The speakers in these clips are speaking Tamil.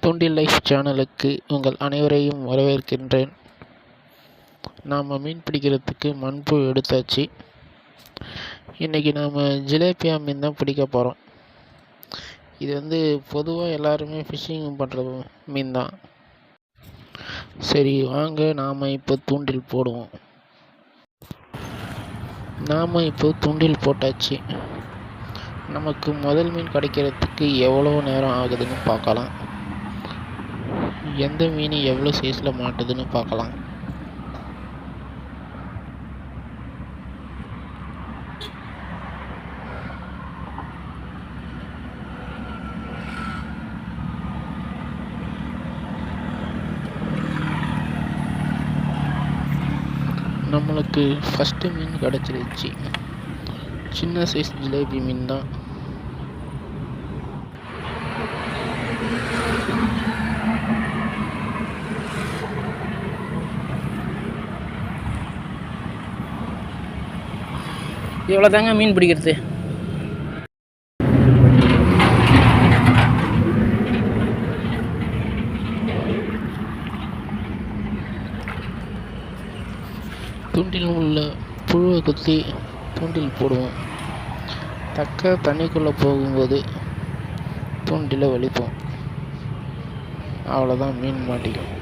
தூண்டில் லைஃப் சேனலுக்கு உங்கள் அனைவரையும் வரவேற்கின்றேன். நாம் மீன் பிடிக்கிறதுக்கு மண்புழு எடுத்தாச்சு. இன்றைக்கி நாம் ஜிலேபியா மீன் தான் பிடிக்க போகிறோம். இது பொதுவாக எல்லாருமே ஃபிஷ்ஷிங் பண்ணுற மீன் தான். சரி வாங்க, நாம் இப்போ தூண்டில் போடுவோம். நாம் இப்போ தூண்டில் போட்டாச்சு. நமக்கு முதல் மீன் கிடைக்கிறதுக்கு எவ்வளோ நேரம் ஆகுதுன்னு பார்க்கலாம். எந்த மீன் எவ்வளோ சைஸில் மாட்டுதுன்னு பார்க்கலாம். நம்மளுக்கு ஃபஸ்ட்டு மீன் கிடச்சிருச்சு. சின்ன சைஸ் ஜிலேபி மீன் தான். இவ்வளோ தாங்க மீன் பிடிக்கிறது. தூண்டில் உள்ள புழுவை குத்தி தூண்டில் போடுவோம். தண்ணிக்குள்ளே போகும்போது தூண்டிலை வலிப்போம். அவ்வளோதான், மீன் மாட்டிக்கும்.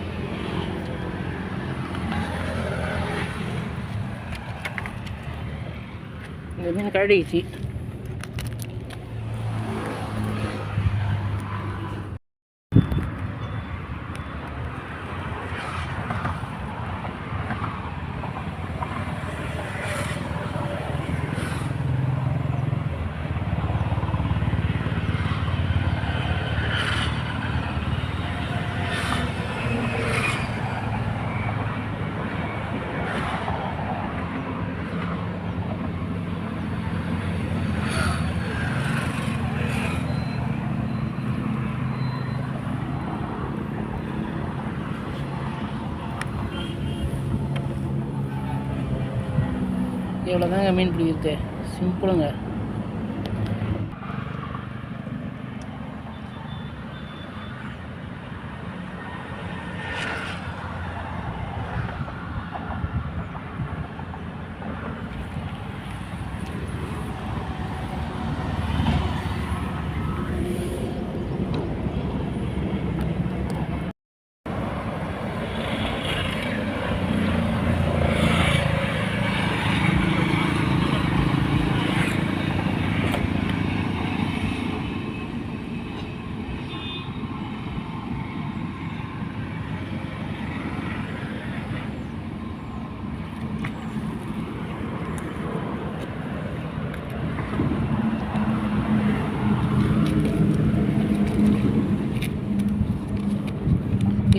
இந்த மீன் கழடிச்சு. இவ்வளோ தாங்க மீன் பிடிக்கிறது. சிம்பிளுங்க.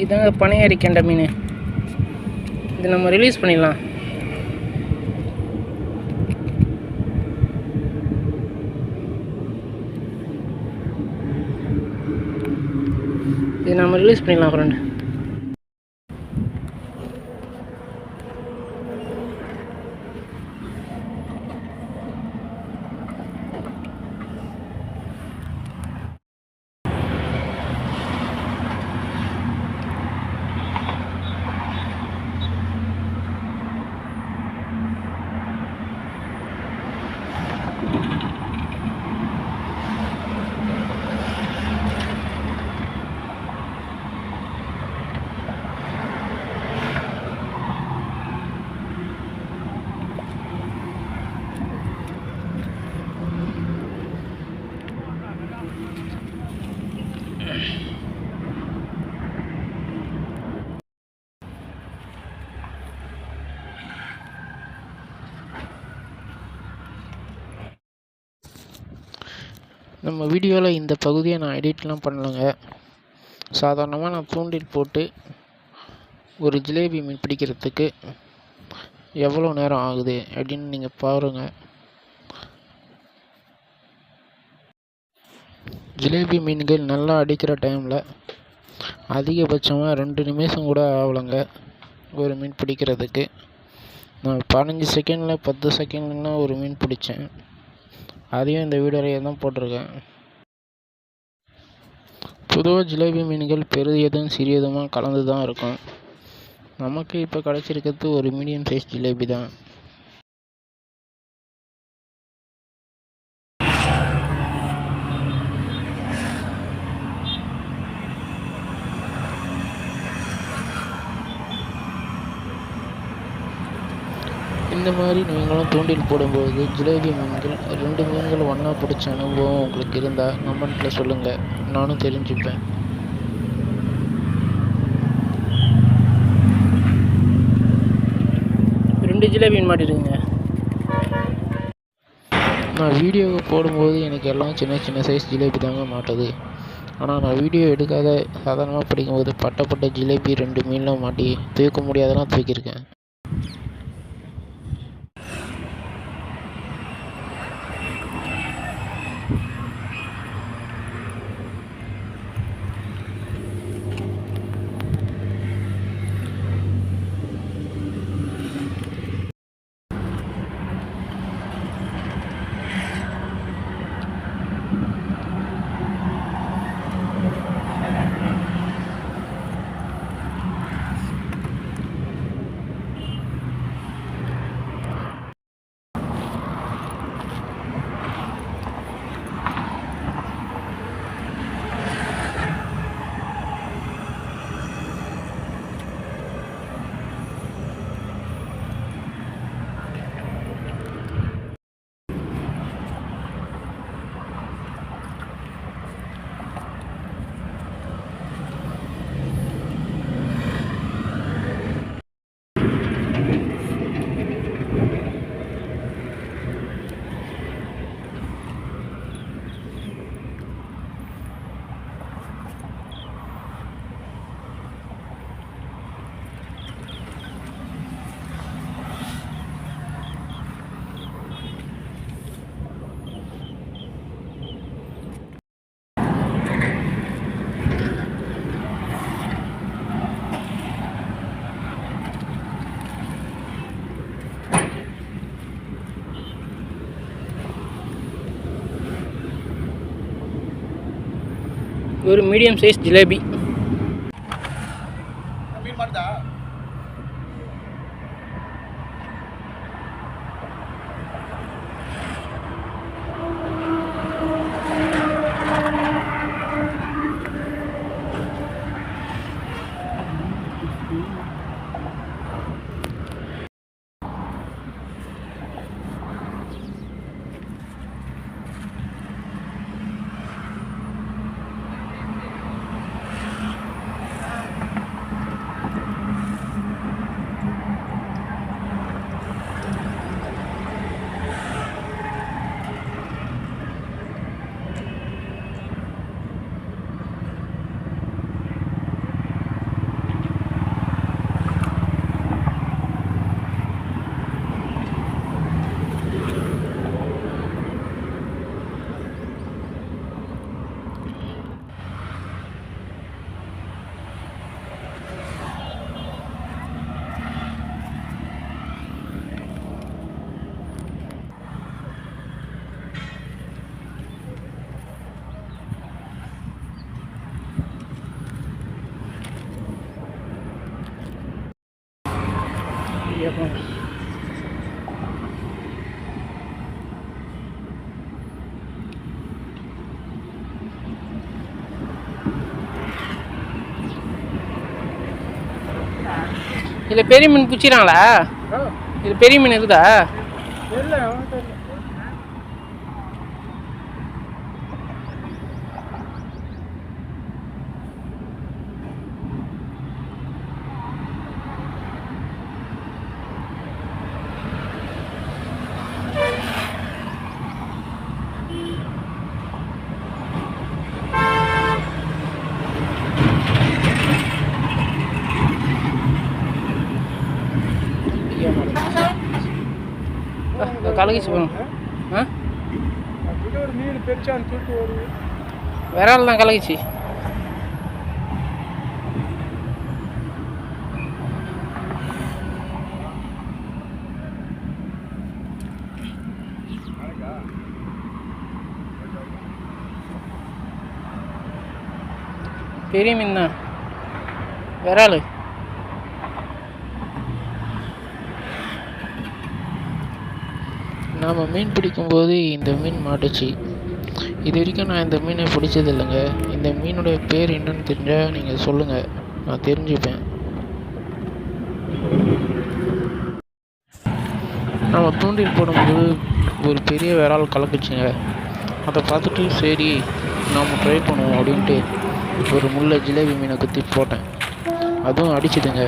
இதுதாங்க பனையாரி கெண்டை மீன். இது நம்ம ரிலீஸ் பண்ணிடலாம். ஃப்ரெண்டு. நம்ம வீடியோவில் இந்த பகுதியை நான் எடிட்லாம் பண்ணலைங்க. சாதாரணமாக நான் தூண்டில் போட்டு ஒரு ஜிலேபி மீன் பிடிக்கிறதுக்கு எவ்வளோ நேரம் ஆகுது அப்படின்னு நீங்கள் பாருங்கள். ஜிலேபி மீன்கள் நல்லா அடிக்கிற டைமில் அதிகபட்சமாக 2 நிமிஷம் கூட ஆகலைங்க ஒரு மீன் பிடிக்கிறதுக்கு. நான் 15 செகண்டில் 10 செகண்ட்லாம் ஒரு மீன் பிடிச்சேன். அதையும் இந்த வீடியோவில் தான் போட்டிருக்கேன். பொதுவாக ஜிலேபி மீன்கள் பெரியதும் சிறியதுமாக கலந்து தான் இருக்கும். நமக்கு இப்போ கிடச்சிருக்கிறது ஒரு மீடியம் சைஸ் ஜிலேபி தான். இந்த மாதிரி நீங்களும் தூண்டில் போடும்போது ஜிலேபி மீன்கள் 2 மீன்கள் ஒன்றா பிடிச்ச அனுபவம் உங்களுக்கு இருந்தால் கமெண்ட்டில் சொல்லுங்கள், நானும் தெரிஞ்சுப்பேன். ரெண்டு ஜிலேபி மீன் மாட்டிருக்குங்க. நான் வீடியோவை போடும்போது எனக்கு எல்லாம் சின்ன சின்ன சைஸ் ஜிலேபி தாங்க மாட்டுது. ஆனால் நான் வீடியோ எடுக்காத சாதாரணமாக பிடிக்கும்போது பட்ட ஜிலேபி 2 மீன்லாம் மாட்டி தூக்க முடியாதெல்லாம் தூக்கியிருக்கேன். ஒரு மீடியம் சைஸ் ஜிலேபி. இதில் பெரிய மீன் பிடிச்சிக்கிறாங்களா? இதில் பெரிய மீன் இருக்குதா? கலகிச்சு போகணும். ஆ மீன் பெருச்சான் தூட்டு வருது. விரால் தான் கலகிச்சு. பெரிய மீன் தான், விரால். நாம் மீன் பிடிக்கும்போது இந்த மீன் மாட்டுச்சு. இது வரைக்கும் நான் இந்த மீனை பிடிச்சது இல்லைங்க. இந்த மீனுடைய பேர் என்னன்னு தெரிஞ்சால் நீங்கள் சொல்லுங்கள், நான் தெரிஞ்சுப்பேன். நம்ம தூண்டில் போடும்போது ஒரு பெரிய விரால் கலக்குச்சுங்க. அதை பார்த்துட்டு சரி நாம் ட்ரை பண்ணுவோம் அப்படின்ட்டு ஒரு முள்ளை ஜிலேபி மீனை குத்தி போட்டேன். அதுவும் அடிச்சுதுங்க.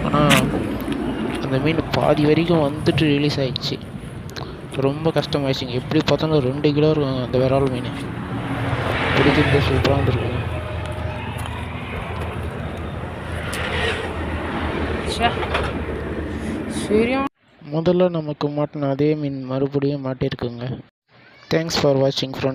ஆனால் அந்த மீன் பாதி வரைக்கும் வந்துட்டு ரிலீஸ் ஆகிடுச்சு. ரொம்ப கஷ்டமாயிடுச்சுங்க. எப்படி பார்த்தாலும் 2 கிலோ இருக்கும் அந்த விரால் மீன். பிடிக்கிறது சூப்பராக வந்துருக்குங்க. சரியா முதல்ல நமக்கு மாட்டின அதே மீன் மறுபடியும் மாட்டியிருக்குங்க. தேங்க்ஸ் ஃபார் வாட்சிங் ஃப்ரெண்ட்.